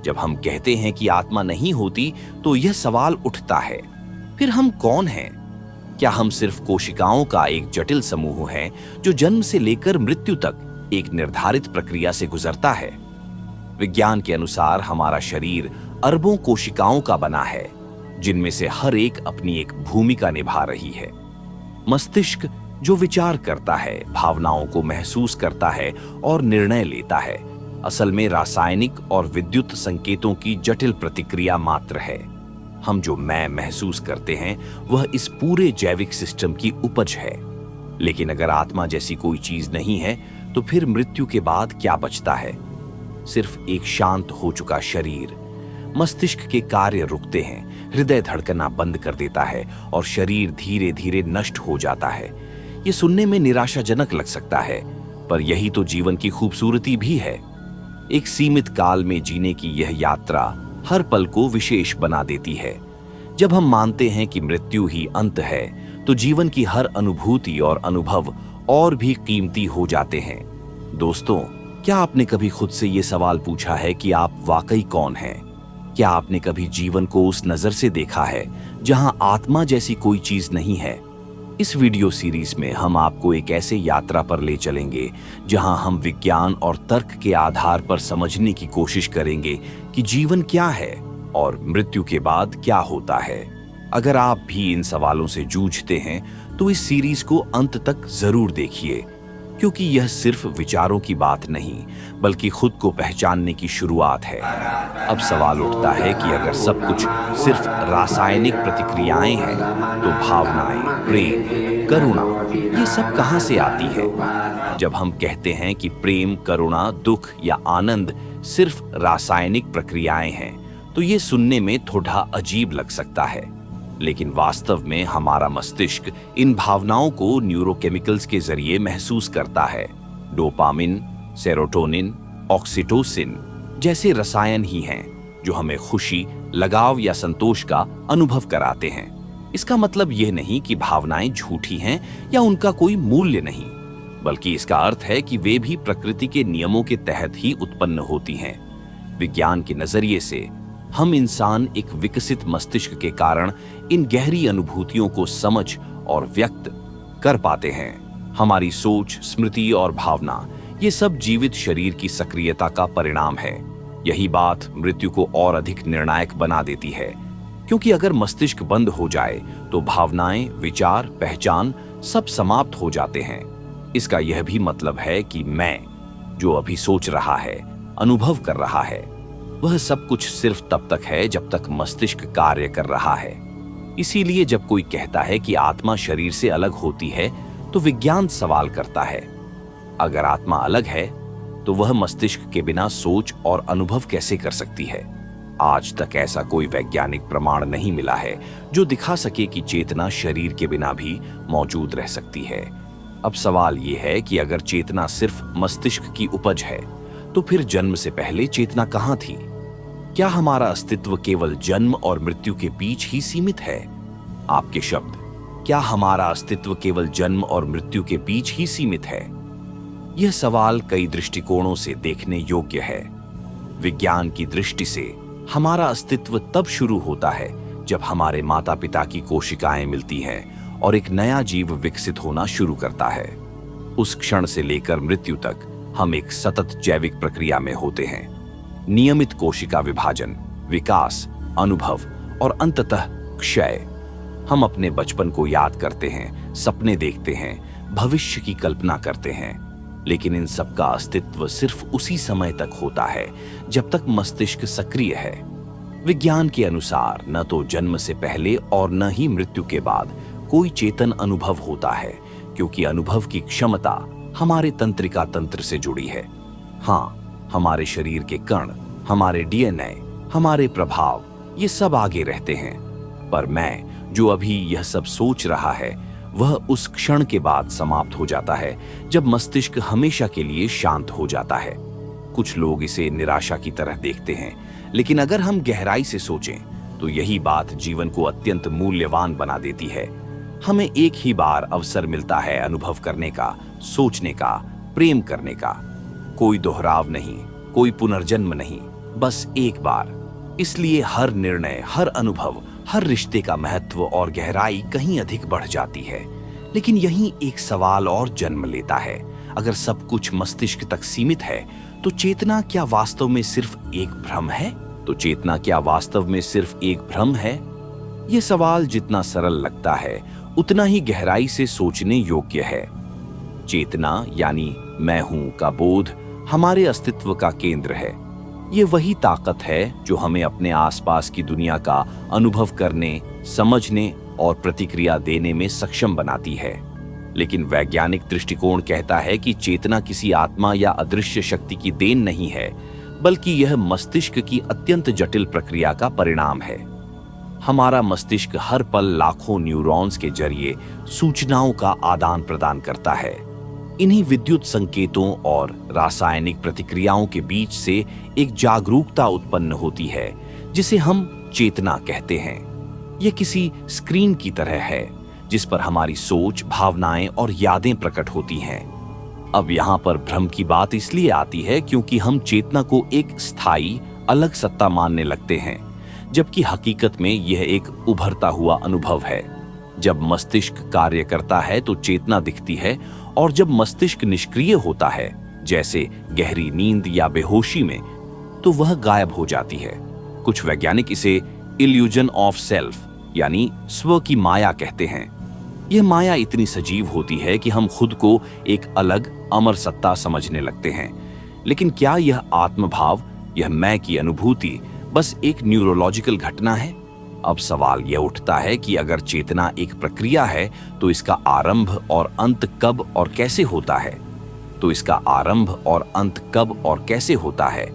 जब हम कहते हैं कि आत्मा नहीं होती तो यह सवाल उठता है, फिर हम कौन हैं? क्या हम सिर्फ कोशिकाओं का एक जटिल समूह हैं जो जन्म से लेकर मृत्यु तक एक निर्धारित प्रक्रिया से गुजरता है? विज्ञान के अनुसार हमारा शरीर अरबों कोशिकाओं का बना है, जिनमें से हर एक अपनी एक भूमिका निभा रही है। मस्तिष्क जो विचार करता है, भावनाओं को महसूस करता है और निर्णय लेता है, असल में रासायनिक और विद्युत संकेतों की जटिल प्रतिक्रिया मात्र है। हम जो मैं महसूस करते हैं वह इस पूरे जैविक सिस्टम की उपज है। लेकिन अगर आत्मा जैसी कोई चीज नहीं है तो फिर मृत्यु के बाद क्या बचता है? सिर्फ एक शांत हो चुका शरीर। मस्तिष्क के कार्य रुकते हैं, हृदय धड़कना बंद कर देता है और शरीर धीरे धीरे नष्ट हो जाता है। ये सुनने में निराशाजनक लग सकता है, पर यही तो जीवन की खूबसूरती भी है। एक सीमित काल में जीने की यह यात्रा हर पल को विशेष बना देती है। जब हम मानते हैं कि मृत्यु ही अंत है, तो जीवन की हर अनुभूति और अनुभव और भी कीमती हो जाते हैं। दोस्तों, क्या आपने कभी खुद से ये सवाल पूछा है कि आप वाकई कौन हैं? क्या आपने कभी जीवन को उस नजर से देखा है जहां आत्मा जैसी कोई चीज नहीं है? इस वीडियो सीरीज में हम आपको एक ऐसे यात्रा पर ले चलेंगे जहां हम विज्ञान और तर्क के आधार पर समझने की कोशिश करेंगे कि जीवन क्या है और मृत्यु के बाद क्या होता है। अगर आप भी इन सवालों से जूझते हैं तो इस सीरीज को अंत तक जरूर देखिए, क्योंकि यह सिर्फ विचारों की बात नहीं बल्कि खुद को पहचानने की शुरुआत है। अब सवाल उठता है कि अगर सब कुछ सिर्फ रासायनिक प्रतिक्रियाएं हैं तो भावनाएं, प्रेम, करुणा, ये सब कहां से आती है? जब हम कहते हैं कि प्रेम, करुणा, दुख या आनंद सिर्फ रासायनिक प्रक्रियाएं हैं तो ये सुनने में थोड़ा अजीब लग सकता है, लेकिन वास्तव में हमारा मस्तिष्क इन भावनाओं को न्यूरोकेमिकल्स के जरिए महसूस करता है। डोपामिन, सेरोटोनिन, ऑक्सीटोसिन जैसे रसायन ही हैं जो हमें खुशी, लगाव या संतोष का अनुभव कराते हैं। इसका मतलब यह नहीं कि भावनाएं झूठी हैं या उनका कोई मूल्य नहीं, बल्कि इसका अर्थ है कि वे भी प्रकृति के नियमों के तहत ही उत्पन्न होती हैं। विज्ञान के नजरिए से हम इंसान एक विकसित मस्तिष्क के कारण इन गहरी अनुभूतियों को समझ और व्यक्त कर पाते हैं। हमारी सोच, स्मृति और भावना, ये सब जीवित शरीर की सक्रियता का परिणाम है। यही बात मृत्यु को और अधिक निर्णायक बना देती है, क्योंकि अगर मस्तिष्क बंद हो जाए तो भावनाएं, विचार, पहचान सब समाप्त हो जाते हैं। इसका यह भी मतलब है कि मैं जो अभी सोच रहा है, अनुभव कर रहा है, वह सब कुछ सिर्फ तब तक है जब तक मस्तिष्क कार्य कर रहा है। इसीलिए जब कोई कहता है कि आत्मा शरीर से अलग होती है तो विज्ञान सवाल करता है, अगर आत्मा अलग है तो वह मस्तिष्क के बिना सोच और अनुभव कैसे कर सकती है? आज तक ऐसा कोई वैज्ञानिक प्रमाण नहीं मिला है जो दिखा सके कि चेतना शरीर के बिना भी मौजूद रह सकती है। अब सवाल यह है कि अगर चेतना सिर्फ मस्तिष्क की उपज है तो फिर जन्म से पहले चेतना कहां थी? क्या हमारा अस्तित्व केवल जन्म और मृत्यु के बीच ही सीमित है? आपके शब्द, क्या हमारा अस्तित्व केवल जन्म और मृत्यु के बीच ही सीमित है? यह सवाल कई दृष्टिकोणों से देखने योग्य है। विज्ञान की दृष्टि से हमारा अस्तित्व तब शुरू होता है जब हमारे माता पिता की कोशिकाएं मिलती हैं और एक नया जीव विकसित होना शुरू करता है। उस क्षण से लेकर मृत्यु तक हम एक सतत जैविक प्रक्रिया में होते हैं। नियमित कोशिका विभाजन, विकास, अनुभव और अंततः क्षय। हम अपने बचपन को याद करते हैं, सपने देखते हैं, भविष्य की कल्पना करते हैं, लेकिन इन सब का अस्तित्व सिर्फ उसी समय तक होता है जब तक मस्तिष्क सक्रिय है। विज्ञान के अनुसार न तो जन्म से पहले और न ही मृत्यु के बाद कोई चेतन अनुभव होता है, क्योंकि अनुभव की क्षमता हमारे तंत्रिका तंत्र से जुड़ी है। हाँ, हमारे शरीर के कण, हमारे डीएनए, हमारे प्रभाव, ये सब आगे रहते हैं, पर मैं जो अभी यह सब सोच रहा है वह उस क्षण के बाद समाप्त हो जाता है जब मस्तिष्क हमेशा के लिए शांत हो जाता है। कुछ लोग इसे निराशा की तरह देखते हैं, लेकिन अगर हम गहराई से सोचें तो यही बात जीवन को अत्यंत मूल्यवान बना देती है। हमें एक ही बार अवसर मिलता है अनुभव करने का, सोचने का, प्रेम करने का। कोई दोहराव नहीं, कोई पुनर्जन्म नहीं, बस एक बार। इसलिए हर निर्णय, हर अनुभव, हर रिश्ते का महत्व और गहराई कहीं अधिक बढ़ जाती है। लेकिन यहीं एक सवाल और जन्म लेता है। अगर सब कुछ मस्तिष्क तक सीमित है, तो चेतना क्या वास्तव में सिर्फ एक भ्रम है? तो चेतना क्या वास्तव में सिर्फ एक भ्रम है? यह सवाल जितना सरल लगता है, उतना ही गहराई से सोचने योग्य है। चेतना यानी मैं हूं का बोध हमारे अस्तित्व का केंद्र है। ये वही ताकत है जो हमें अपने आसपास की दुनिया का अनुभव करने, समझने और प्रतिक्रिया देने में सक्षम बनाती है। लेकिन वैज्ञानिक दृष्टिकोण कहता है कि चेतना किसी आत्मा या अदृश्य शक्ति की देन नहीं है, बल्कि यह मस्तिष्क की अत्यंत जटिल प्रक्रिया का परिणाम है। हमारा मस्तिष्क हर पल लाखों न्यूरॉन्स के जरिए सूचनाओं का आदान प्रदान करता है। इन्हीं विद्युत संकेतों और रासायनिक प्रतिक्रियाओं के बीच से एक जागरूकता उत्पन्न होती है, जिसे हम चेतना कहते हैं। यह किसी स्क्रीन की तरह है जिस पर हमारी सोच, भावनाएं और यादें प्रकट होती हैं। अब यहाँ पर भ्रम की बात इसलिए आती है क्योंकि हम चेतना को एक स्थायी, अलग सत्ता मानने लगते हैं, जबकि हकीकत में यह एक उभरता हुआ अनुभव है। जब मस्तिष्क कार्य करता है तो चेतना दिखती है, और जब मस्तिष्क निष्क्रिय होता है, जैसे गहरी नींद या बेहोशी में, तो वह गायब हो जाती है। कुछ वैज्ञानिक इसे इल्यूजन ऑफ सेल्फ यानी स्व की माया कहते हैं। यह माया इतनी सजीव होती है कि हम खुद को एक अलग अमर सत्ता समझने लगते हैं। लेकिन क्या यह आत्मभाव, यह मैं की अनुभूति बस एक न्यूरोलॉजिकल घटना है? अब सवाल यह उठता है कि अगर चेतना एक प्रक्रिया है, तो इसका आरंभ और अंत कब और कैसे होता है?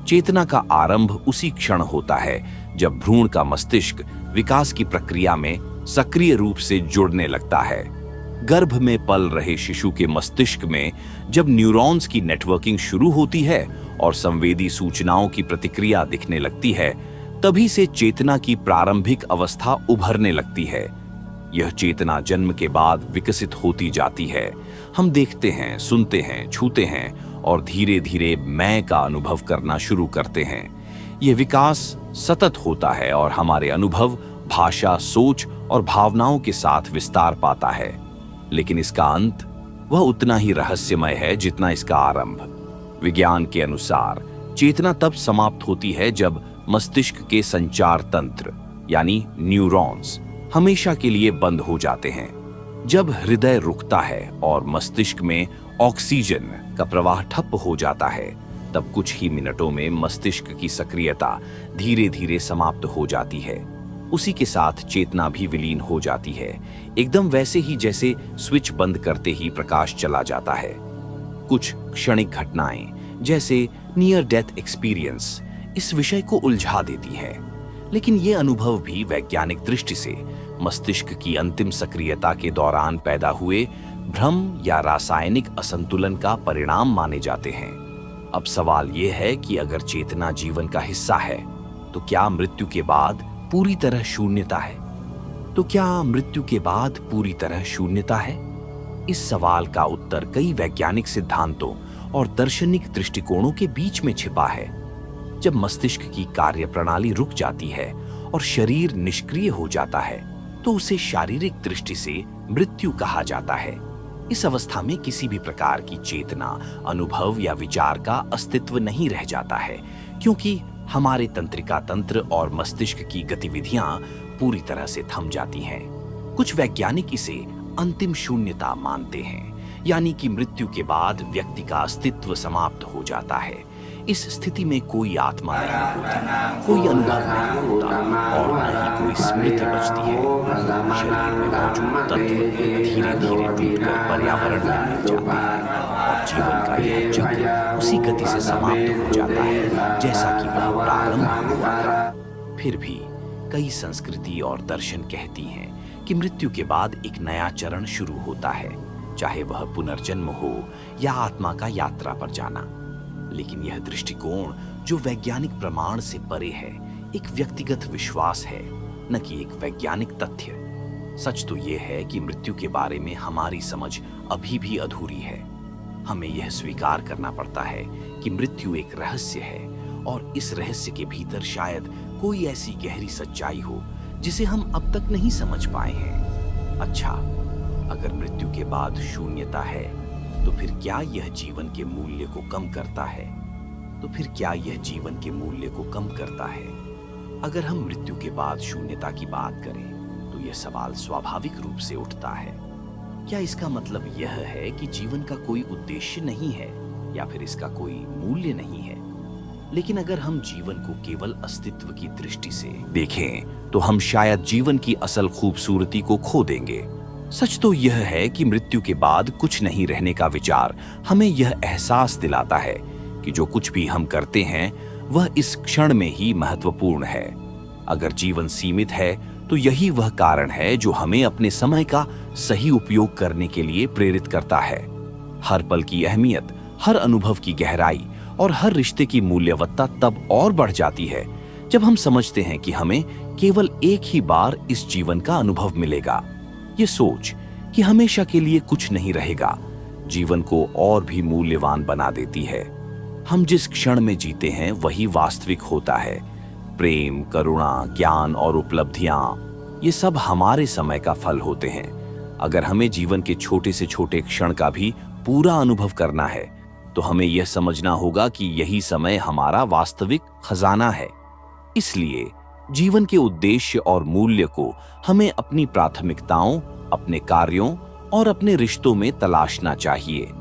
चेतना का आरंभ उसी क्षण होता है जब भ्रूण का मस्तिष्क विकास की प्रक्रिया में सक्रिय रूप से जुड़ने लगता है। गर्भ में पल रहे शिशु के मस्तिष्क में जब न्यूरॉन्स की नेटवर्किंग शुरू होती है और संवेदी सूचनाओं की प्रतिक्रिया दिखने लगती है, तभी से चेतना की प्रारंभिक अवस्था उभरने लगती है। यह चेतना जन्म के बाद विकसित होती जाती है। हम देखते हैं, सुनते हैं, छूते हैं और धीरे धीरे मैं का अनुभव करना शुरू करते हैं। यह विकास सतत होता है और हमारे अनुभव, भाषा, सोच और भावनाओं के साथ विस्तार पाता है। लेकिन इसका अंत वह उतना ही रहस्यमय है जितना इसका आरंभ। विज्ञान के अनुसार चेतना तब समाप्त होती है जब मस्तिष्क के संचार तंत्र यानी न्यूरॉन्स हमेशा के लिए बंद हो जाते हैं। जब हृदय रुकता है और मस्तिष्क में ऑक्सीजन का प्रवाह ठप हो जाता है, तब कुछ ही मिनटों में मस्तिष्क की सक्रियता धीरे धीरे समाप्त हो जाती है। उसी के साथ चेतना भी विलीन हो जाती है, एकदम वैसे ही जैसे स्विच बंद करते ही प्रकाश चला जाता है। कुछ क्षणिक घटनाएं जैसे नियर डेथ एक्सपीरियंस इस विषय को उलझा देती हैं, लेकिन ये अनुभव भी वैज्ञानिक दृष्टि से मस्तिष्क की अंतिम सक्रियता के दौरान पैदा हुए भ्रम या रासायनिक असंतुलन का परिणाम माने जाते हैं। अब सवाल यह है कि अगर चेतना जीवन का हिस्सा है, तो क्या मृत्यु के बाद पूरी तरह शून्यता है? इस सवाल का उत्तर कई वैज्ञानिक सिद्धांतों और दार्शनिक दृष्टिकोणों के बीच में छिपा है। जब मस्तिष्क की कार्य प्रणाली रुक जाती है और शरीर निष्क्रिय हो जाता है, तो उसे शारीरिक दृष्टि से मृत्यु कहा जाता है। इस अवस्था में किसी भी प्रकार की चेतना, अनुभव या विचार का अस्तित्व नहीं रह जाता है, क्योंकि हमारे तंत्रिका तंत्र और मस्तिष्क की गतिविधियां पूरी तरह से थम जाती हैं। कुछ वैज्ञानिक इसे अंतिम शून्यता मानते हैं, यानी कि मृत्यु के बाद व्यक्ति का अस्तित्व समाप्त हो जाता है। इस स्थिति में कोई आत्मा नहीं होती, कोई अनुभव नहीं होता और न ही कोई स्मृति बचती है। शरीर में मौजूद तत्व धीरे धीरे टूटकर पर्यावरण में मिल जाते हैं और जीवन का यह चक्र उसी गति से समाप्त हो जाता है जैसा कि वह प्रारंभ हुआ था। फिर भी कई संस्कृति और दर्शन कहती हैं कि मृत्यु के बाद एक नया चरण शुरू होता है, चाहे वह पुनर्जन्म हो या आत्मा का यात्रा पर जाना। लेकिन यह दृष्टिकोण, जो वैज्ञानिक प्रमाण से परे है, एक व्यक्तिगत विश्वास है, न कि एक वैज्ञानिक तथ्य। सच तो यह है कि मृत्यु के बारे में हमारी समझ अभी भी अधूरी है। हमें यह स्वीकार करना पड़ता है कि मृत्यु एक रहस्य है और इस रहस्य के भीतर शायद कोई ऐसी गहरी सच्चाई हो जिसे हम अब तक नहीं समझ पाए हैं। अच्छा, अगर मृत्यु के बाद शून्यता है, तो फिर क्या यह जीवन के मूल्य को कम करता है? अगर हम मृत्यु के बाद शून्यता की बात करें, तो यह सवाल स्वाभाविक रूप से उठता है। क्या इसका मतलब यह है कि जीवन का कोई उद्देश्य नहीं है या फिर इसका कोई मूल्य नहीं है? लेकिन अगर हम जीवन को केवल अस्तित्व की दृष्टि से देखें, तो हम शायद जीवन की असल खूबसूरती को खो देंगे। सच तो यह है कि मृत्यु के बाद कुछ नहीं रहने का विचार हमें यह एहसास दिलाता है कि जो कुछ भी हम करते हैं वह इस क्षण में ही महत्वपूर्ण है। अगर जीवन सीमित है, तो यही वह कारण है जो हमें अपने समय का सही उपयोग करने के लिए प्रेरित करता है। हर पल की अहमियत, हर अनुभव की गहराई और हर रिश्ते की मूल्यवत्ता तब और बढ़ जाती है जब हम समझते हैं कि हमें केवल एक ही बार इस जीवन का अनुभव मिलेगा। ये सोच कि हमेशा के लिए कुछ नहीं रहेगा, जीवन को और भी मूल्यवान बना देती है। हम जिस क्षण में जीते हैं वही वास्तविक होता है। प्रेम, करुणा, ज्ञान और उपलब्धियां, ये सब हमारे समय का फल होते हैं। अगर हमें जीवन के छोटे से छोटे क्षण का भी पूरा अनुभव करना है, तो हमें यह समझना होगा कि यही समय हमारा वास्तविक खजाना है। इसलिए जीवन के उद्देश्य और मूल्य को हमें अपनी प्राथमिकताओं, अपने कार्यों और अपने रिश्तों में तलाशना चाहिए।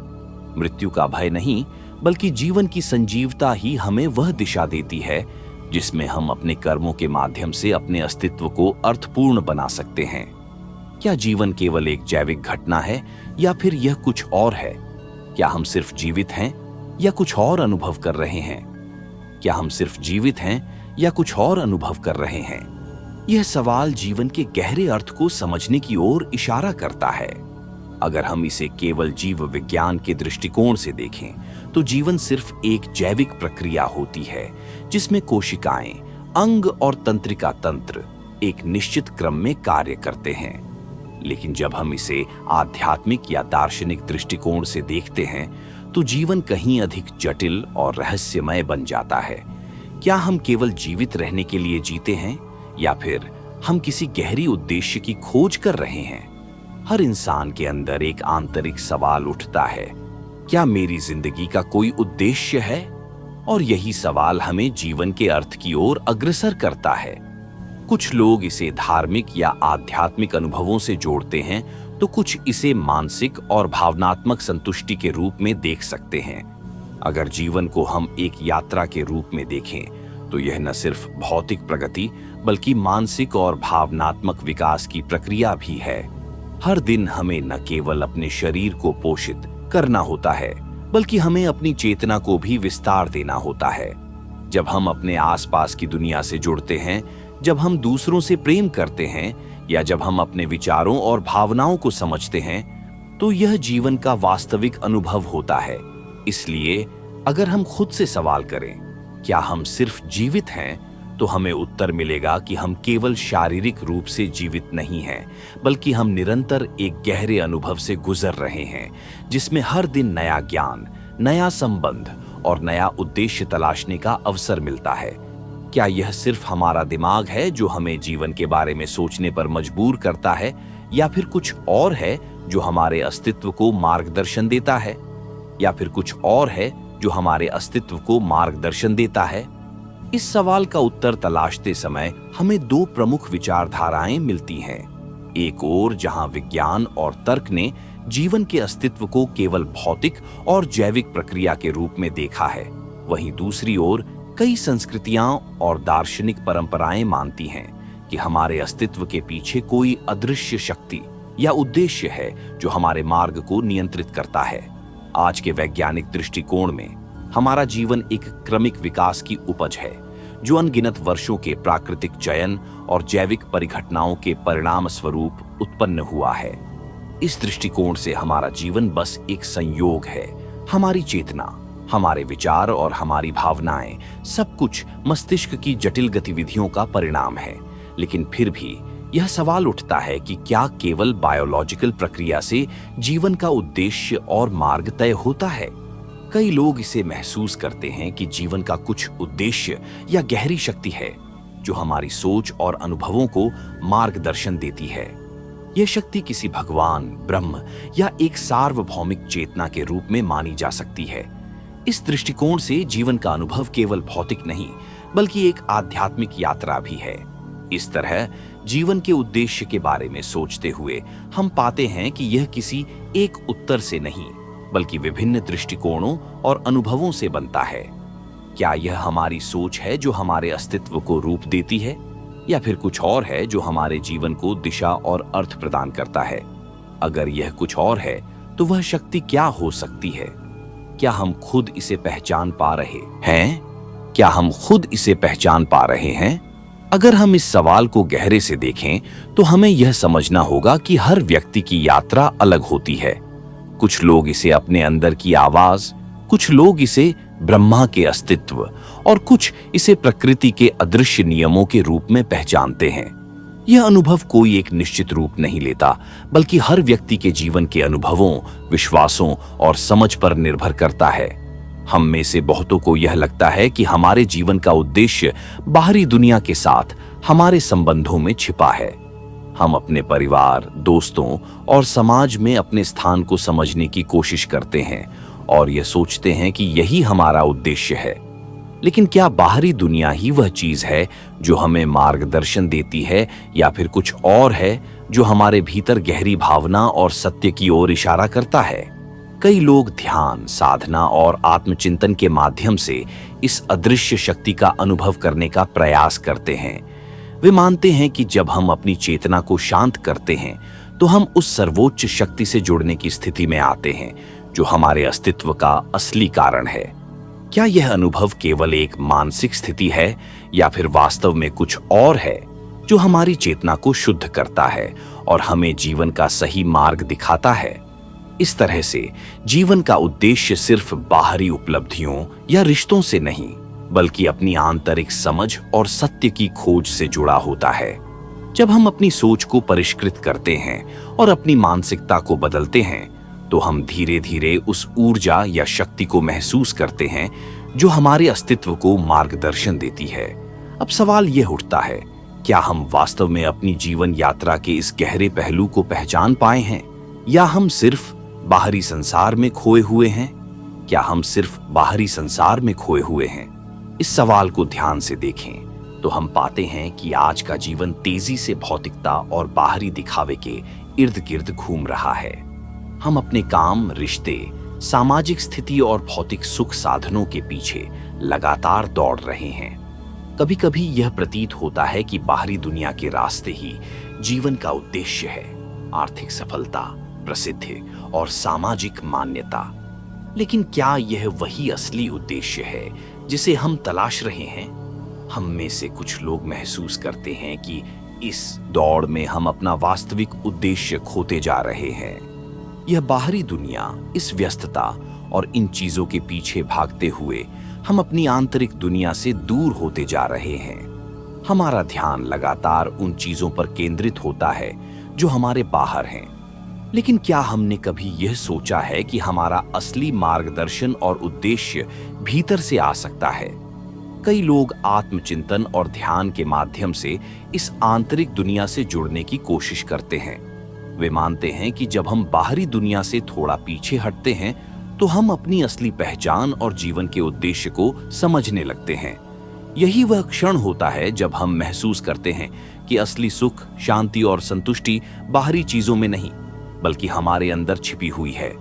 मृत्यु का भय नहीं, बल्कि जीवन की संजीवता ही हमें वह दिशा देती है जिसमें हम अपने कर्मों के माध्यम से अपने अस्तित्व को अर्थपूर्ण बना सकते हैं। क्या जीवन केवल एक जैविक घटना है या फिर यह कुछ और है? क्या हम सिर्फ जीवित हैं या कुछ और अनुभव कर रहे हैं? यह सवाल जीवन के गहरे अर्थ को समझने की ओर इशारा करता है। अगर हम इसे केवल जीव विज्ञान के दृष्टिकोण से देखें, तो जीवन सिर्फ एक जैविक प्रक्रिया होती है जिसमें कोशिकाएं, अंग और तंत्रिका तंत्र एक निश्चित क्रम में कार्य करते हैं। लेकिन जब हम इसे आध्यात्मिक या दार्शनिक दृष्टिकोण से देखते हैं, तो जीवन कहीं अधिक जटिल और रहस्यमय बन जाता है। क्या हम केवल जीवित रहने के लिए जीते हैं या फिर हम किसी गहरी उद्देश्य की खोज कर रहे हैं? हर इंसान के अंदर एक आंतरिक सवाल उठता है, क्या मेरी जिंदगी का कोई उद्देश्य है? और यही सवाल हमें जीवन के अर्थ की ओर अग्रसर करता है। कुछ लोग इसे धार्मिक या आध्यात्मिक अनुभवों से जोड़ते हैं, तो कुछ इसे मानसिक और भावनात्मक संतुष्टि के रूप में देख सकते हैं। अगर जीवन को हम एक यात्रा के रूप में देखें, तो यह न सिर्फ भौतिक प्रगति बल्कि मानसिक और भावनात्मक विकास की प्रक्रिया भी है। हर दिन हमें न केवल अपने शरीर को पोषित करना होता है, बल्कि हमें अपनी चेतना को भी विस्तार देना होता है। जब हम अपने आसपास की दुनिया से जुड़ते हैं, जब हम दूसरों से प्रेम करते हैं या जब हम अपने विचारों और भावनाओं को समझते हैं, तो यह जीवन का वास्तविक अनुभव होता है। इसलिए अगर हम खुद से सवाल करें, क्या हम सिर्फ जीवित हैं, तो हमें उत्तर मिलेगा कि हम केवल शारीरिक रूप से जीवित नहीं हैं, बल्कि हम निरंतर एक गहरे अनुभव से गुजर रहे हैं, जिसमें हर दिन नया ज्ञान, नया संबंध और नया उद्देश्य तलाशने का अवसर मिलता है। क्या यह सिर्फ हमारा दिमाग है जो हमें जीवन के बारे में सोचने पर मजबूर करता है, या फिर कुछ और है जो हमारे अस्तित्व को मार्गदर्शन देता है? इस सवाल का उत्तर तलाशते समय हमें दो प्रमुख विचारधाराएं मिलती हैं। एक ओर जहां विज्ञान और तर्क ने जीवन के अस्तित्व को केवल भौतिक और जैविक प्रक्रिया के रूप में देखा है, वहीं दूसरी ओर कई संस्कृतियां और दार्शनिक परंपराएं मानती हैं कि हमारे अस्तित्व के पीछे कोई अदृश्य शक्ति या उद्देश्य है जो हमारे मार्ग को नियंत्रित करता है। आज के वैज्ञानिक दृष्टिकोण में हमारा जीवन एक क्रमिक विकास की उपज है, जो अनगिनत वर्षों के प्राकृतिक चयन और जैविक परिघटनाओं के परिणाम स्वरूप उत्पन्न हुआ है। इस दृष्टिकोण से हमारा जीवन बस एक संयोग है। हमारी चेतना, हमारे विचार और हमारी भावनाएं सब कुछ मस्तिष्क की जटिल गतिविधियों का परिणाम है। लेकिन फिर भी यह सवाल उठता है कि क्या केवल बायोलॉजिकल प्रक्रिया से जीवन का उद्देश्य और मार्ग तय होता है? कई लोग इसे महसूस करते हैं कि जीवन का कुछ उद्देश्य या गहरी शक्ति है जो हमारी सोच और अनुभवों को मार्गदर्शन देती है। यह शक्ति किसी भगवान, ब्रह्म या एक सार्वभौमिक चेतना के रूप में मानी जा सकती है। इस दृष्टिकोण से जीवन का अनुभव केवल भौतिक नहीं बल्कि एक आध्यात्मिक यात्रा भी है। इस तरह जीवन के उद्देश्य के बारे में सोचते हुए हम पाते हैं कि यह किसी एक उत्तर से नहीं बल्कि विभिन्न दृष्टिकोणों और अनुभवों से बनता है। क्या यह हमारी सोच है जो हमारे अस्तित्व को रूप देती है, या फिर कुछ और है जो हमारे जीवन को दिशा और अर्थ प्रदान करता है? अगर यह कुछ और है तो वह शक्ति क्या हो सकती है? क्या हम खुद इसे पहचान पा रहे हैं? क्या हम खुद इसे पहचान पा रहे हैं? अगर हम इस सवाल को गहरे से देखें तो हमें यह समझना होगा कि हर व्यक्ति की यात्रा अलग होती है। कुछ लोग इसे अपने अंदर की आवाज, कुछ लोग इसे ब्रह्मा के अस्तित्व और कुछ इसे प्रकृति के अदृश्य नियमों के रूप में पहचानते हैं। यह अनुभव कोई एक निश्चित रूप नहीं लेता बल्कि हर व्यक्ति के जीवन के अनुभवों, विश्वासों और समझ पर निर्भर करता है। हम में से बहुतों को यह लगता है कि हमारे जीवन का उद्देश्य बाहरी दुनिया के साथ हमारे संबंधों में छिपा है। हम अपने परिवार, दोस्तों और समाज में अपने स्थान को समझने की कोशिश करते हैं और यह सोचते हैं कि यही हमारा उद्देश्य है। लेकिन क्या बाहरी दुनिया ही वह चीज है जो हमें मार्गदर्शन देती है, या फिर कुछ और है जो हमारे भीतर गहरी भावना और सत्य की ओर इशारा करता है? कई लोग ध्यान, साधना और आत्मचिंतन के माध्यम से इस अदृश्य शक्ति का अनुभव करने का प्रयास करते हैं। वे मानते हैं कि जब हम अपनी चेतना को शांत करते हैं तो हम उस सर्वोच्च शक्ति से जुड़ने की स्थिति में आते हैं जो हमारे अस्तित्व का असली कारण है। क्या यह अनुभव केवल एक मानसिक स्थिति है, या फिर वास्तव में कुछ और है जो हमारी चेतना को शुद्ध करता है और हमें जीवन का सही मार्ग दिखाता है? इस तरह से जीवन का उद्देश्य सिर्फ बाहरी उपलब्धियों या रिश्तों से नहीं बल्कि अपनी आंतरिक समझ और सत्य की खोज से जुड़ा होता है। जब हम अपनी सोच को परिष्कृत करते हैं और अपनी मानसिकता को बदलते हैं तो हम धीरे धीरे उस ऊर्जा या शक्ति को महसूस करते हैं जो हमारे अस्तित्व को मार्गदर्शन देती है। अब सवाल यह उठता है, क्या हम वास्तव में अपनी जीवन यात्रा के इस गहरे पहलू को पहचान पाए हैं, या हम सिर्फ बाहरी संसार में खोए हुए हैं? क्या हम सिर्फ बाहरी संसार में खोए हुए हैं? इस सवाल को ध्यान से देखें तो हम पाते हैं कि आज का जीवन तेजी से भौतिकता और बाहरी दिखावे के इर्द गिर्द घूम रहा है। हम अपने काम, रिश्ते, सामाजिक स्थिति और भौतिक सुख साधनों के पीछे लगातार दौड़ रहे हैं। कभी कभी यह प्रतीत होता है कि बाहरी दुनिया के रास्ते ही जीवन का उद्देश्य है, आर्थिक सफलता, प्रसिद्धि और सामाजिक मान्यता। लेकिन क्या यह वही असली उद्देश्य है जिसे हम तलाश रहे हैं? हम में से कुछ लोग महसूस करते हैं कि इस दौड़ में हम अपना वास्तविक उद्देश्य खोते जा रहे हैं। यह बाहरी दुनिया, इस व्यस्तता और इन चीजों के पीछे भागते हुए हम अपनी आंतरिक दुनिया से दूर होते जा रहे हैं। हमारा ध्यान लगातार उन चीजों पर केंद्रित होता है जो हमारे बाहर हैं। लेकिन क्या हमने कभी यह सोचा है कि हमारा असली मार्गदर्शन और उद्देश्य भीतर से आ सकता है? कई लोग आत्मचिंतन और ध्यान के माध्यम से इस आंतरिक दुनिया से जुड़ने की कोशिश करते हैं। वे मानते हैं कि जब हम बाहरी दुनिया से थोड़ा पीछे हटते हैं तो हम अपनी असली पहचान और जीवन के उद्देश्य को समझने लगते हैं। यही वह क्षण होता है जब हम महसूस करते हैं कि असली सुख, शांति और संतुष्टि बाहरी चीजों में नहीं बल्कि हमारे अंदर छिपी हुई है।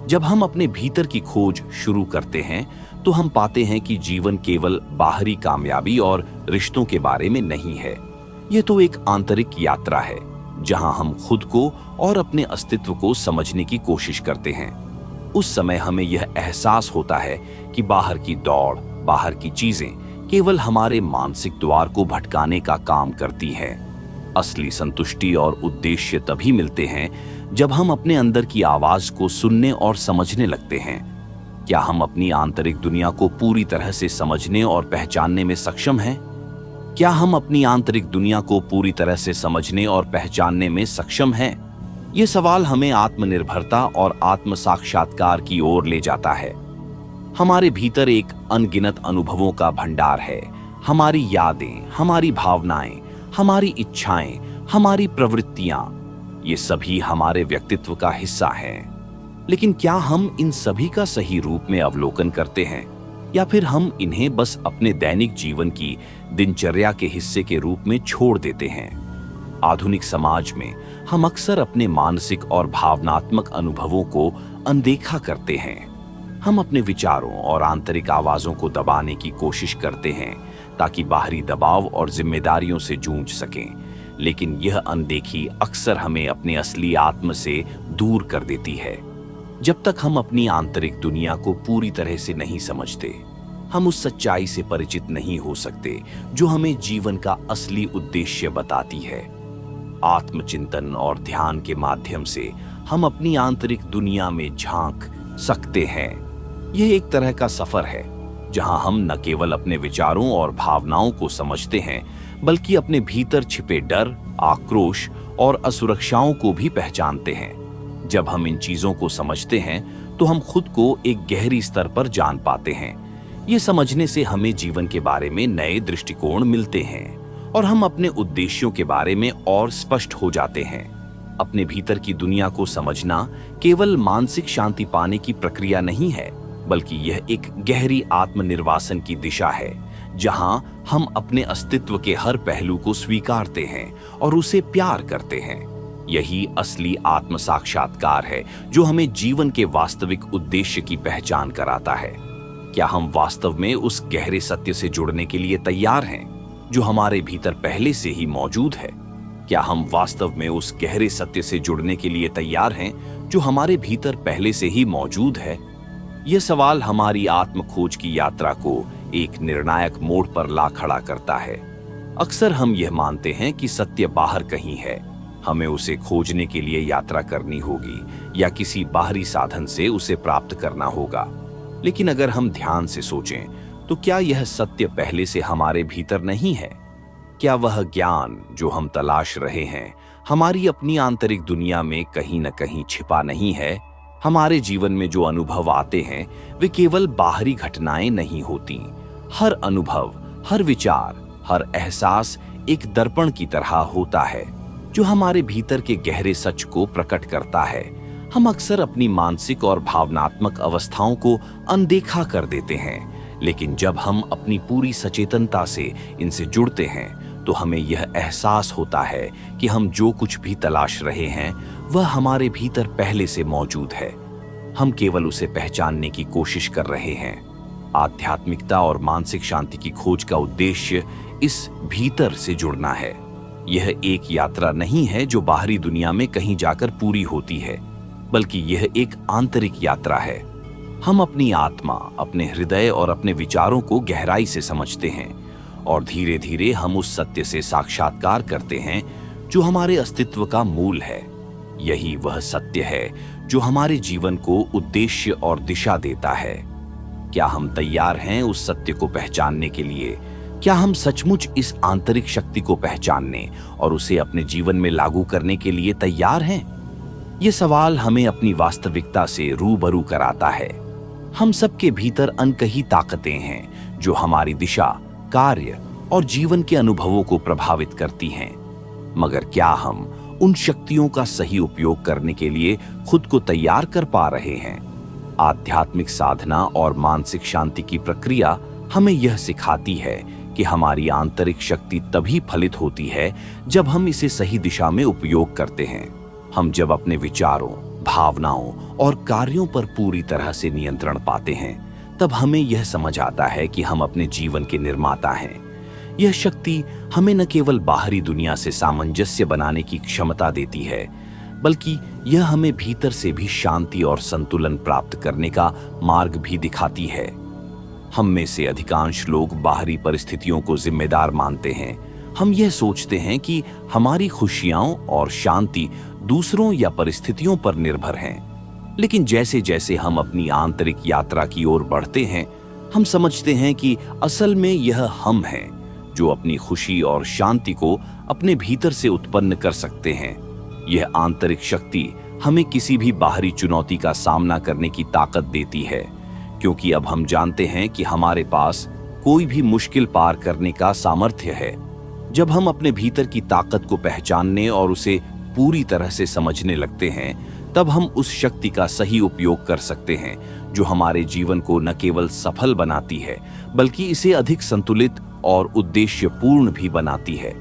जब हम अपने भीतर की खोज शुरू करते हैं तो हम पाते हैं कि जीवन केवल बाहरी कामयाबी और रिश्तों के बारे में नहीं है। यह तो एक आंतरिक यात्रा है जहां हम खुद को और अपने अस्तित्व को समझने की कोशिश करते हैं। उस समय हमें यह एहसास होता है कि बाहर की दौड़, बाहर की चीजें केवल हमारे मानसिक द्वार को भटकाने का काम करती हैं। असली संतुष्टि और उद्देश्य तभी मिलते हैं जब हम अपने अंदर की आवाज को सुनने और समझने लगते हैं। क्या हम अपनी आंतरिक दुनिया को पूरी तरह से समझने और पहचानने में सक्षम हैं? क्या हम अपनी आंतरिक दुनिया को पूरी तरह से समझने और पहचानने में सक्षम हैं? ये सवाल हमें आत्मनिर्भरता और आत्म साक्षात्कार की ओर ले जाता है। हमारे भीतर एक अनगिनत अनुभवों का भंडार है। हमारी यादें, हमारी भावनाएं, हमारी इच्छाएं, हमारी प्रवृत्तियां, ये सभी हमारे व्यक्तित्व का हिस्सा हैं। लेकिन क्या हम इन सभी का सही रूप में अवलोकन करते हैं, या फिर हम इन्हें बस अपने दैनिक जीवन की दिनचर्या के हिस्से के रूप में छोड़ देते हैं? आधुनिक समाज में हम अक्सर अपने मानसिक और भावनात्मक अनुभवों को अनदेखा करते हैं। हम अपने विचारों और आंतरिक आवाजों को दबाने की कोशिश करते हैं ताकि बाहरी दबाव और जिम्मेदारियों से जूझ सकें, लेकिन यह अनदेखी अक्सर हमें अपने असली आत्म से दूर कर देती है। जब तक हम अपनी आंतरिक दुनिया को पूरी तरह से नहीं समझते, हम उस सच्चाई से परिचित नहीं हो सकते जो हमें जीवन का असली उद्देश्य बताती है। आत्मचिंतन और ध्यान के माध्यम से हम अपनी आंतरिक दुनिया में झांक सकते हैं। यह एक तरह का सफर है जहां हम न केवल अपने विचारों और भावनाओं को समझते हैं, बल्कि अपने भीतर छिपे डर, आक्रोश और असुरक्षाओं को भी पहचानते हैं। जब हम इन चीजों को समझते हैं तो हम खुद को एक गहरी स्तर पर जान पाते हैं। ये समझने से हमें जीवन के बारे में नए दृष्टिकोण मिलते हैं और हम अपने उद्देश्यों के बारे में और स्पष्ट हो जाते हैं। अपने भीतर की दुनिया को समझना केवल मानसिक शांति पाने की प्रक्रिया नहीं है, बल्कि यह एक गहरी आत्मनिर्वासन की दिशा है, जहां हम अपने अस्तित्व के हर पहलू को स्वीकारते हैं और उसे प्यार करते हैं। यही असली आत्म साक्षात्कार है जो हमें जीवन के वास्तविक उद्देश्य की पहचान कराता है। क्या हम वास्तव में उस गहरे सत्य से जुड़ने के लिए तैयार हैं जो हमारे भीतर पहले से ही मौजूद है? क्या हम वास्तव में उस गहरे सत्य से जुड़ने के लिए तैयार हैं जो हमारे भीतर पहले से ही मौजूद है? यह सवाल हमारी आत्म खोज की यात्रा को एक निर्णायक मोड़ पर ला खड़ा करता है। अक्सर हम यह मानते हैं कि सत्य बाहर कहीं है, हमें उसे खोजने के लिए यात्रा करनी होगी या किसी बाहरी साधन से उसे प्राप्त करना होगा। लेकिन अगर हम ध्यान से सोचें तो क्या यह सत्य पहले से हमारे भीतर नहीं है? क्या वह ज्ञान जो हम तलाश रहे हैं हमारी अपनी आंतरिक दुनिया में कहीं न कहीं छिपा नहीं है? हमारे जीवन में जो अनुभव आते हैं वे केवल बाहरी घटनाएं नहीं होती। हर अनुभव, हर विचार, हर एहसास एक दर्पण की तरह होता है जो हमारे भीतर के गहरे सच को प्रकट करता है। हम अक्सर अपनी मानसिक और भावनात्मक अवस्थाओं को अनदेखा कर देते हैं, लेकिन जब हम अपनी पूरी सचेतनता से इनसे जुड़ते हैं तो हमें यह एहसास होता है कि हम जो कुछ भी तलाश रहे हैं वह हमारे भीतर पहले से मौजूद है। हम केवल उसे पहचानने की कोशिश कर रहे हैं। आध्यात्मिकता और मानसिक शांति की खोज का उद्देश्य इस भीतर से जुड़ना है। यह एक यात्रा नहीं है जो बाहरी दुनिया में कहीं जाकर पूरी होती है, बल्कि यह एक आंतरिक यात्रा है। हम अपनी आत्मा, अपने हृदय और अपने विचारों को गहराई से समझते हैं और धीरे धीरे हम उस सत्य से साक्षात्कार करते हैं जो हमारे अस्तित्व का मूल है। यही वह सत्य है जो हमारे जीवन को उद्देश्य और दिशा देता है। क्या हम तैयार हैं उस सत्य को पहचानने के लिए? क्या हम सचमुच इस आंतरिक शक्ति को पहचानने और उसे अपने जीवन में लागू करने के लिए तैयार हैं? यह सवाल हमें अपनी वास्तविकता से रूबरू कराता है। हम सबके भीतर अनकही ताकतें हैं जो हमारी दिशा, कार्य और जीवन के अनुभवों को प्रभावित करती हैं। मगर क्या हम उन शक्तियों का सही उपयोग करने के लिए खुद को तैयार कर पा रहे हैं? आध्यात्मिक साधना और मानसिक शांति की प्रक्रिया हमें यह सिखाती है कि हमारी आंतरिक शक्ति तभी फलित होती है जब हम इसे सही दिशा में उपयोग करते हैं। हम जब अपने विचारों, भावनाओं और कार्यों पर पूरी तरह से नियंत्रण पाते हैं, तब हमें यह समझ आता है कि हम अपने जीवन के निर्माता हैं। यह शक्ति हमें न केवल बाहरी दुनिया से सामंजस्य बनाने की क्षमता देती है, बल्कि यह हमें भीतर से भी शांति और संतुलन प्राप्त करने का मार्ग भी दिखाती है। हम में से अधिकांश लोग बाहरी परिस्थितियों को जिम्मेदार मानते हैं। हम यह सोचते हैं कि हमारी खुशियां और शांति दूसरों या परिस्थितियों पर निर्भर हैं। लेकिन जैसे जैसे हम अपनी आंतरिक यात्रा की ओर बढ़ते हैं, हम समझते हैं कि असल में यह हम हैं जो अपनी खुशी और शांति को अपने भीतर से उत्पन्न कर सकते हैं। यह आंतरिक शक्ति हमें किसी भी बाहरी चुनौती का सामना करने की ताकत देती है, क्योंकि अब हम जानते हैं कि हमारे पास कोई भी मुश्किल पार करने का सामर्थ्य है। जब हम अपने भीतर की ताकत को पहचानने और उसे पूरी तरह से समझने लगते हैं, तब हम उस शक्ति का सही उपयोग कर सकते हैं जो हमारे जीवन को न केवल सफल बनाती है बल्कि इसे अधिक संतुलित और उद्देश्यपूर्ण भी बनाती है।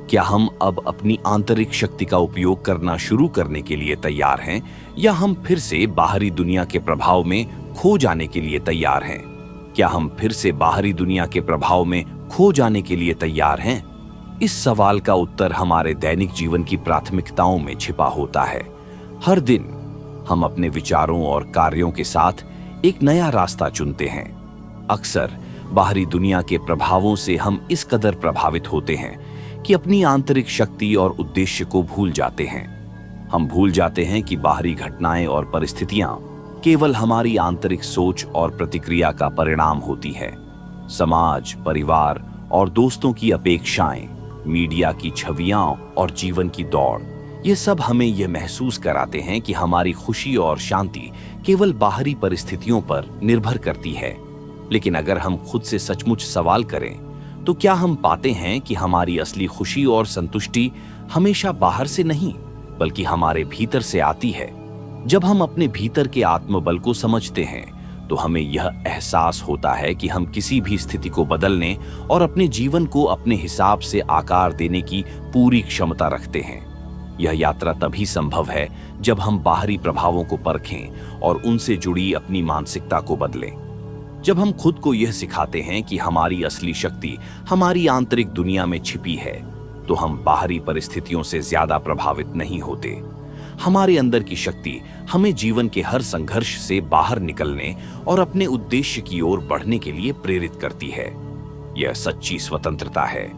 क्या हम अब अपनी आंतरिक शक्ति का उपयोग करना शुरू करने के लिए तैयार हैं, या हम फिर से बाहरी दुनिया के प्रभाव में खो जाने के लिए तैयार हैं? क्या हम फिर से बाहरी दुनिया के प्रभाव में खो जाने के लिए तैयार हैं? इस सवाल का उत्तर हमारे दैनिक जीवन की प्राथमिकताओं में छिपा होता है। हर दिन हम अपने विचारों और कार्यों के साथ एक नया रास्ता चुनते हैं। अक्सर बाहरी दुनिया के प्रभावों से हम इस कदर प्रभावित होते हैं कि अपनी आंतरिक शक्ति और उद्देश्य को भूल जाते हैं। हम भूल जाते हैं कि बाहरी घटनाएं और परिस्थितियां केवल हमारी आंतरिक सोच और प्रतिक्रिया का परिणाम होती है। समाज, परिवार और दोस्तों की अपेक्षाएं, मीडिया की छवियां और जीवन की दौड़, ये सब हमें यह महसूस कराते हैं कि हमारी खुशी और शांति केवल बाहरी परिस्थितियों पर निर्भर करती है। लेकिन अगर हम खुद से सचमुच सवाल करें, तो क्या हम पाते हैं कि हमारी असली खुशी और संतुष्टि हमेशा बाहर से नहीं बल्कि हमारे भीतर से आती है? जब हम अपने भीतर के आत्मबल को समझते हैं, तो हमें यह एहसास होता है कि हम किसी भी स्थिति को बदलने और अपने जीवन को अपने हिसाब से आकार देने की पूरी क्षमता रखते हैं। यह यात्रा तभी संभव है जब हम बाहरी प्रभावों को परखें और उनसे जुड़ी अपनी मानसिकता को बदलें। जब हम खुद को यह सिखाते हैं कि हमारी असली शक्ति हमारी आंतरिक दुनिया में छिपी है, तो हम बाहरी परिस्थितियों से ज्यादा प्रभावित नहीं होते। हमारे अंदर की शक्ति हमें जीवन के हर संघर्ष से बाहर निकलने और अपने उद्देश्य की ओर बढ़ने के लिए प्रेरित करती है। यह सच्ची स्वतंत्रता है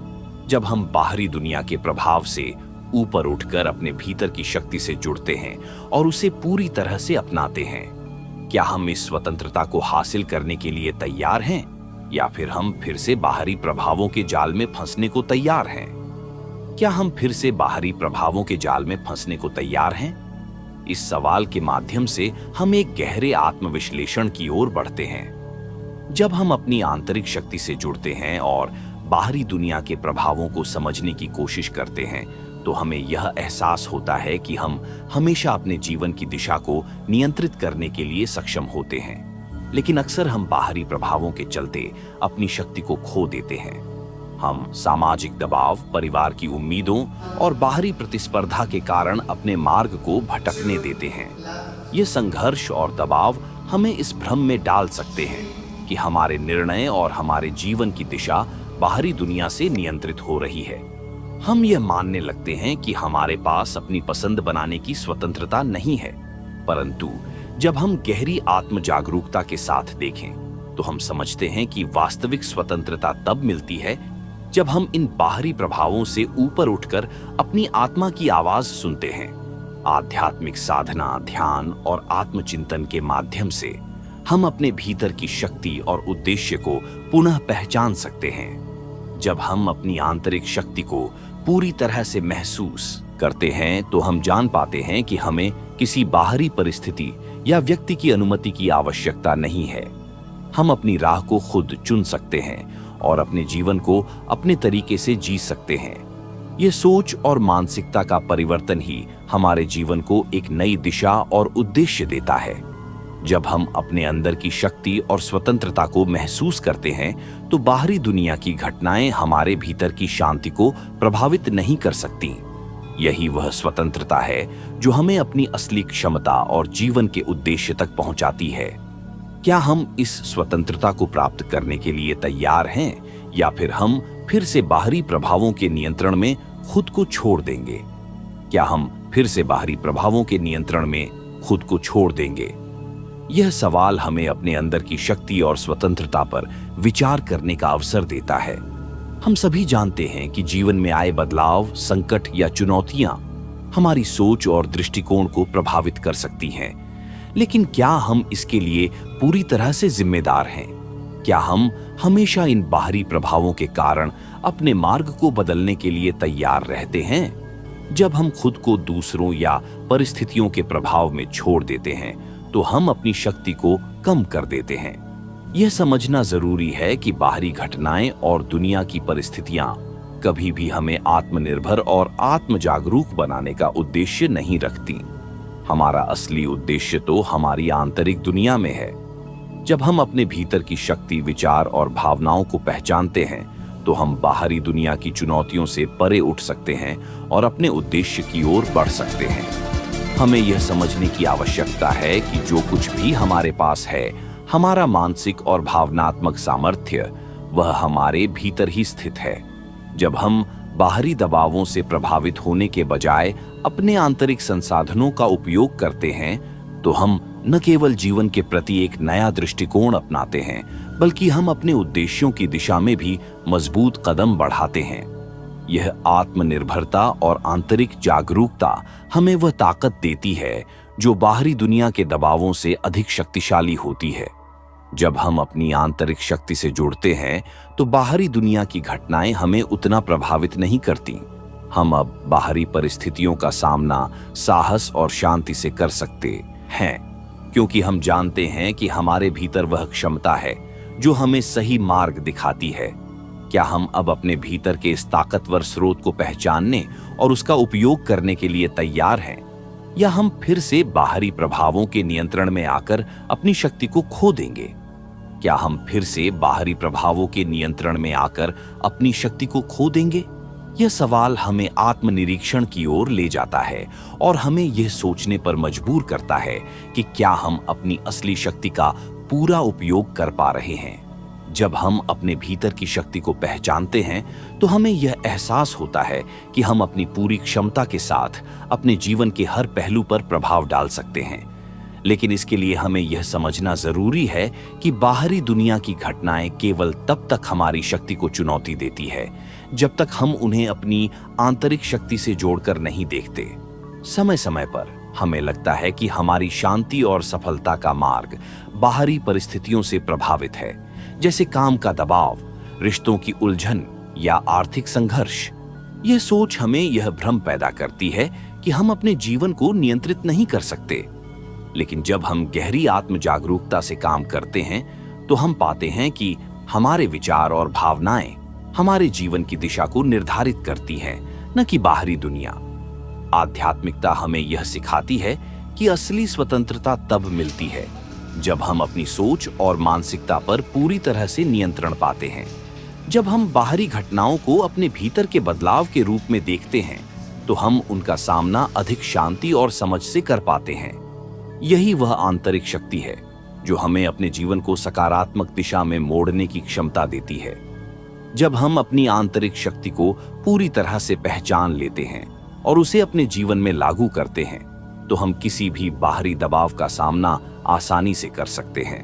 जब हम बाहरी दुनिया के प्रभाव से ऊपर उठकर अपने भीतर की शक्ति से जुड़ते हैं और उसे पूरी तरह से अपनाते हैं। क्या हम इस स्वतंत्रता को हासिल करने के लिए तैयार हैं, या फिर हम फिर से बाहरी प्रभावों के जाल में फंसने को तैयार हैं? क्या हम फिर से बाहरी प्रभावों के जाल में फंसने को तैयार हैं? इस सवाल के माध्यम से हम एक गहरे आत्मविश्लेषण की ओर बढ़ते हैं। जब हम अपनी आंतरिक शक्ति से जुड़ते हैं और बाहरी दुनिया के प्रभावों को समझने की कोशिश करते हैं, तो हमें यह एहसास होता है कि हम हमेशा अपने जीवन की दिशा को नियंत्रित करने के लिए सक्षम होते हैं। लेकिन अक्सर हम बाहरी प्रभावों के चलते अपनी शक्ति को खो देते हैं। हम सामाजिक दबाव, परिवार की उम्मीदों और बाहरी प्रतिस्पर्धा के कारण अपने मार्ग को भटकने देते हैं। ये संघर्ष और दबाव हमें इस भ्रम में डाल सकते हैं कि हमारे निर्णय और हमारे जीवन की दिशा बाहरी दुनिया से नियंत्रित हो रही है। हम यह मानने लगते हैं कि हमारे पास अपनी पसंद बनाने की स्वतंत्रता नहीं है, परंतु जब हम गहरी आत्म जागरूकता के साथ देखें, तो हम समझते हैं कि वास्तविक स्वतंत्रता तब मिलती है जब हम इन बाहरी प्रभावों से ऊपर उठकर अपनी आत्मा की आवाज सुनते हैं। आध्यात्मिक साधना, ध्यान और आत्मचिंतन के माध्यम से हम अपने भीतर की शक्ति और उद्देश्य को पुनः पहचान सकते हैं। जब हम अपनी आंतरिक शक्ति को पूरी तरह से महसूस करते हैं, तो हम जान पाते हैं कि हमें किसी बाहरी परिस्थिति या व्यक्ति की अनुमति की आवश्यकता नहीं है। हम अपनी राह को खुद चुन सकते हैं और अपने जीवन को अपने तरीके से जी सकते हैं। ये सोच और मानसिकता का परिवर्तन ही हमारे जीवन को एक नई दिशा और उद्देश्य देता है। जब हम अपने अंदर की शक्ति और स्वतंत्रता को महसूस करते हैं, तो बाहरी दुनिया की घटनाएं हमारे भीतर की शांति को प्रभावित नहीं कर सकती। यही वह स्वतंत्रता है जो हमें अपनी असली क्षमता और जीवन के उद्देश्य तक पहुंचाती है। क्या हम इस स्वतंत्रता को प्राप्त करने के लिए तैयार हैं, या फिर हम फिर से बाहरी प्रभावों के नियंत्रण में खुद को छोड़ देंगे? क्या हम फिर से बाहरी प्रभावों के नियंत्रण में खुद को छोड़ देंगे? यह सवाल हमें अपने अंदर की शक्ति और स्वतंत्रता पर विचार करने का अवसर देता है। हम सभी जानते हैं कि जीवन में आए बदलाव, संकट या चुनौतियां हमारी सोच और दृष्टिकोण को प्रभावित कर सकती हैं। लेकिन क्या हम इसके लिए पूरी तरह से जिम्मेदार हैं? क्या हम हमेशा इन बाहरी प्रभावों के कारण अपने मार्ग को बदलने के लिए तैयार रहते हैं? जब हम खुद को दूसरों या परिस्थितियों के प्रभाव में छोड़ देते हैं तो हम अपनी शक्ति को कम कर देते हैं। यह समझना जरूरी है कि बाहरी घटनाएं और दुनिया की परिस्थितियां कभी भी हमें आत्मनिर्भर और आत्मजागरूक बनाने का उद्देश्य नहीं रखती। हमारा असली उद्देश्य तो हमारी आंतरिक दुनिया में है। जब हम अपने भीतर की शक्ति, विचार और भावनाओं को पहचानते हैं तो हम बाहरी दुनिया की चुनौतियों से परे उठ सकते हैं और अपने उद्देश्य की ओर बढ़ सकते हैं। हमें यह समझने की आवश्यकता है कि जो कुछ भी हमारे पास है, हमारा मानसिक और भावनात्मक सामर्थ्य, वह हमारे भीतर ही स्थित है। जब हम बाहरी दबावों से प्रभावित होने के बजाय अपने आंतरिक संसाधनों का उपयोग करते हैं तो हम न केवल जीवन के प्रति एक नया दृष्टिकोण अपनाते हैं, बल्कि हम अपने उद्देश्यों की दिशा में भी मजबूत कदम बढ़ाते हैं। यह आत्मनिर्भरता और आंतरिक जागरूकता हमें वह ताकत देती है जो बाहरी दुनिया के दबावों से अधिक शक्तिशाली होती है। जब हम अपनी आंतरिक शक्ति से जुड़ते हैं तो बाहरी दुनिया की घटनाएं हमें उतना प्रभावित नहीं करती। हम अब बाहरी परिस्थितियों का सामना साहस और शांति से कर सकते हैं, क्योंकि हम जानते हैं कि हमारे भीतर वह क्षमता है जो हमें सही मार्ग दिखाती है। क्या हम अब अपने भीतर के इस ताकतवर स्रोत को पहचानने और उसका उपयोग करने के लिए तैयार हैं, या हम फिर से बाहरी प्रभावों के नियंत्रण में आकर अपनी शक्ति को खो देंगे? क्या हम फिर से बाहरी प्रभावों के नियंत्रण में आकर अपनी शक्ति को खो देंगे? यह सवाल हमें आत्मनिरीक्षण की ओर ले जाता है और हमें यह सोचने पर मजबूर करता है कि क्या हम अपनी असली शक्ति का पूरा उपयोग कर पा रहे हैं। जब हम अपने भीतर की शक्ति को पहचानते हैं तो हमें यह एहसास होता है कि हम अपनी पूरी क्षमता के साथ अपने जीवन के हर पहलू पर प्रभाव डाल सकते हैं। लेकिन इसके लिए हमें यह समझना जरूरी है कि बाहरी दुनिया की घटनाएं केवल तब तक हमारी शक्ति को चुनौती देती है जब तक हम उन्हें अपनी आंतरिक शक्ति से जोड़कर नहीं देखते। समय समय पर हमें लगता है कि हमारी शांति और सफलता का मार्ग बाहरी परिस्थितियों से प्रभावित है, जैसे काम का दबाव, रिश्तों की उलझन या आर्थिक संघर्ष। यह सोच हमें यह भ्रम पैदा करती है कि हम अपने जीवन को नियंत्रित नहीं कर सकते। लेकिन जब हम गहरी आत्म जागरूकता से काम करते हैं तो हम पाते हैं कि हमारे विचार और भावनाएं हमारे जीवन की दिशा को निर्धारित करती हैं, न कि बाहरी दुनिया। आध्यात्मिकता हमें यह सिखाती है कि असली स्वतंत्रता तब मिलती है जब हम अपनी सोच और मानसिकता पर पूरी तरह से नियंत्रण पाते हैं। जब हम बाहरी घटनाओं को अपने भीतर के बदलाव के रूप में देखते हैं तो हम उनका सामना अधिक शांति और समझ से कर पाते हैं। यही वह आंतरिक शक्ति है जो हमें अपने जीवन को सकारात्मक दिशा में मोड़ने की क्षमता देती है। जब हम अपनी आंतरिक शक्ति को पूरी तरह से पहचान लेते हैं और उसे अपने जीवन में लागू करते हैं तो हम किसी भी बाहरी दबाव का सामना आसानी से कर सकते हैं।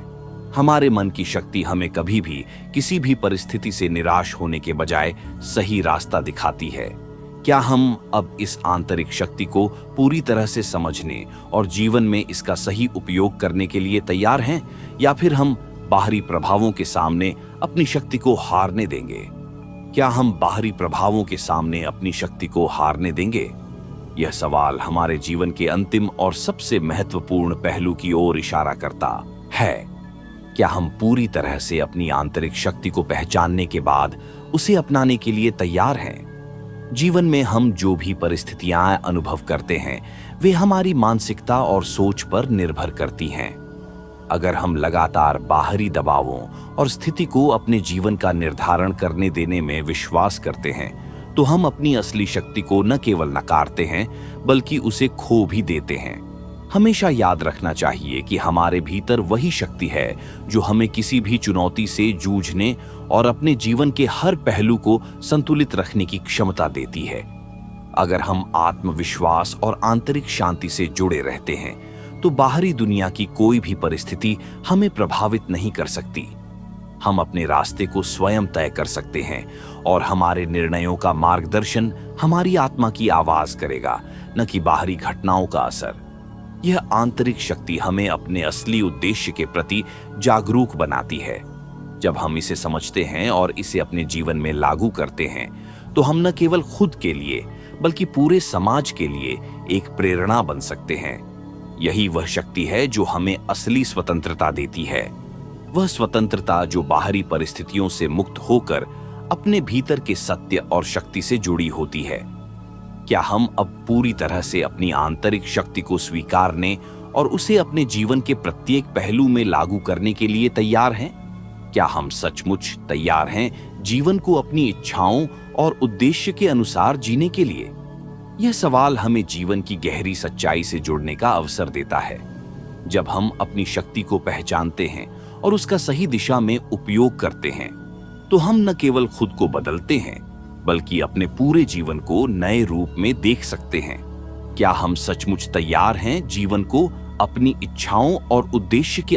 हमारे मन की शक्ति हमें कभी भी किसी भी परिस्थिति से निराश होने के बजाय सही रास्ता दिखाती है। क्या हम अब इस आंतरिक शक्ति को पूरी तरह से समझने और जीवन में इसका सही उपयोग करने के लिए तैयार हैं, या फिर हम बाहरी प्रभावों के सामने अपनी शक्ति को हारने देंगे? क्या हम बाहरी प्रभावों के सामने अपनी शक्ति को हारने देंगे? यह सवाल हमारे जीवन के अंतिम और सबसे महत्वपूर्ण पहलू की ओर इशारा करता है। क्या हम पूरी तरह से अपनी आंतरिक शक्ति को पहचानने के बाद उसे अपनाने के लिए तैयार हैं? जीवन में हम जो भी परिस्थितियां अनुभव करते हैं वे हमारी मानसिकता और सोच पर निर्भर करती हैं। अगर हम लगातार बाहरी दबावों और स्थिति को अपने जीवन का निर्धारण करने देने में विश्वास करते हैं तो हम अपनी असली शक्ति को न केवल नकारते हैं बल्कि उसे खो भी देते हैं। हमेशा याद रखना चाहिए कि हमारे भीतर वही शक्ति है जो हमें किसी भी चुनौती से जूझने और अपने जीवन के हर पहलू को संतुलित रखने की क्षमता देती है। अगर हम आत्मविश्वास और आंतरिक शांति से जुड़े रहते हैं तो बाहरी दुनिया की कोई भी परिस्थिति हमें प्रभावित नहीं कर सकती। हम अपने रास्ते को स्वयं तय कर सकते हैं और हमारे निर्णयों का मार्गदर्शन हमारी आत्मा की आवाज करेगा, न कि बाहरी घटनाओं का असर। यह आंतरिक शक्ति हमें अपने असली उद्देश्य के प्रति जागरूक बनाती है। जब हम इसे समझते हैं और इसे अपने जीवन में लागू करते हैं तो हम न केवल खुद के लिए बल्कि पूरे समाज के लिए एक प्रेरणा बन सकते हैं। यही वह शक्ति है जो हमें असली स्वतंत्रता देती है। वह स्वतंत्रता जो बाहरी परिस्थितियों से मुक्त होकर अपने भीतर के सत्य और शक्ति से जुड़ी होती है। क्या हम अब पूरी तरह से अपनी आंतरिक शक्ति को स्वीकारने और उसे अपने जीवन के प्रत्येक पहलू में लागू करने के लिए तैयार हैं? क्या हम सचमुच तैयार हैं जीवन को अपनी इच्छाओं और उद्देश्य के अनुसार जीने के लिए? यह सवाल हमें जीवन की गहरी सच्चाई से जुड़ने का अवसर देता है। जब हम अपनी शक्ति को पहचानते हैं और उसका सही दिशा में उपयोग करते हैं, तो हम न केवल खुद को बदलते हैं, बल्कि अपने पूरे जीवन को नए रूप में देख सकते हैं। क्या हम सचमुच तैयार हैं जीवन को अपनी इच्छाओं और उद्देश्य के